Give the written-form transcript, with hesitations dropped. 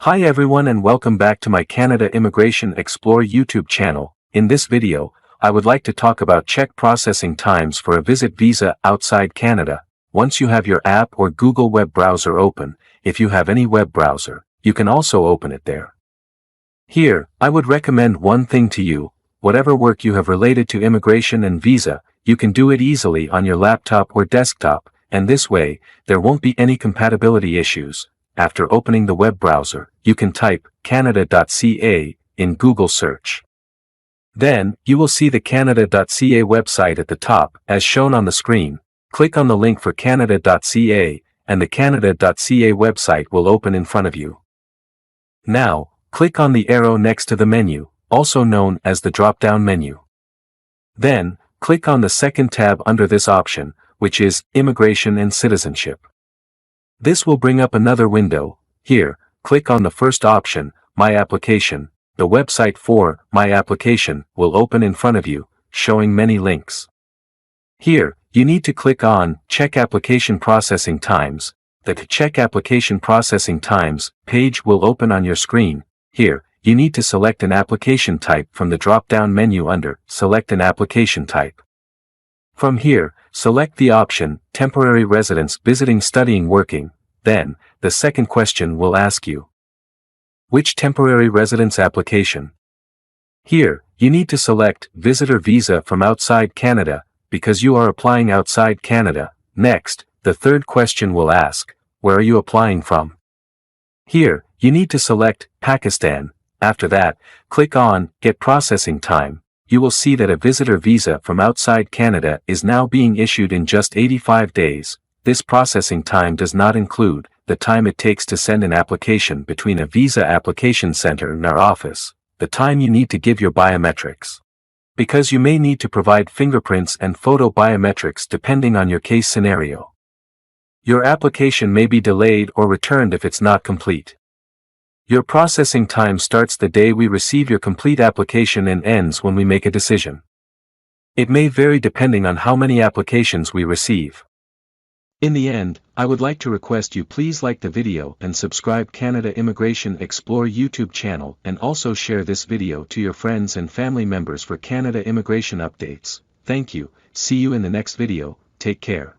Hi everyone and welcome back to my Canada Immigration Explore YouTube channel. In this video, I would like to talk about check processing times for a visit visa outside Canada. Once you have your app or Google web browser open, if you have any web browser, you can also open it there. Here, I would recommend one thing to you: whatever work you have related to immigration and visa, you can do it easily on your laptop or desktop, and this way, there won't be any compatibility issues. After opening the web browser, you can type canada.ca in Google search. Then, you will see the canada.ca website at the top, as shown on the screen. Click on the link for canada.ca, and the canada.ca website will open in front of you. Now, click on the arrow next to the menu, also known as the drop-down menu. Then, click on the second tab under this option, which is Immigration and Citizenship. This will bring up another window. Here, click on the first option, My Application. The website for My Application will open in front of you, showing many links. Here, you need to click on Check Application Processing Times. The Check Application Processing Times page will open on your screen. Here, you need to select an application type from the drop-down menu under Select an Application Type. From here, select the option Temporary Residence Visiting Studying Working. Then, the second question will ask you, which temporary residence application? Here, you need to select Visitor Visa from outside Canada, because you are applying outside Canada. Next, the third question will ask, where are you applying from? Here, you need to select Pakistan. After that, click on Get Processing Time. You will see that a visitor visa from outside Canada is now being issued in just 85 days. This processing time does not include the time it takes to send an application between a visa application center and our office, the time you need to give your biometrics, because you may need to provide fingerprints and photo biometrics depending on your case scenario. Your application may be delayed or returned if it's not complete. Your processing time starts the day we receive your complete application and ends when we make a decision. It may vary depending on how many applications we receive. In the end, I would like to request you please like the video and subscribe Canada Immigration Explore YouTube channel, and also share this video to your friends and family members for Canada immigration updates. Thank you. See you in the next video. Take care.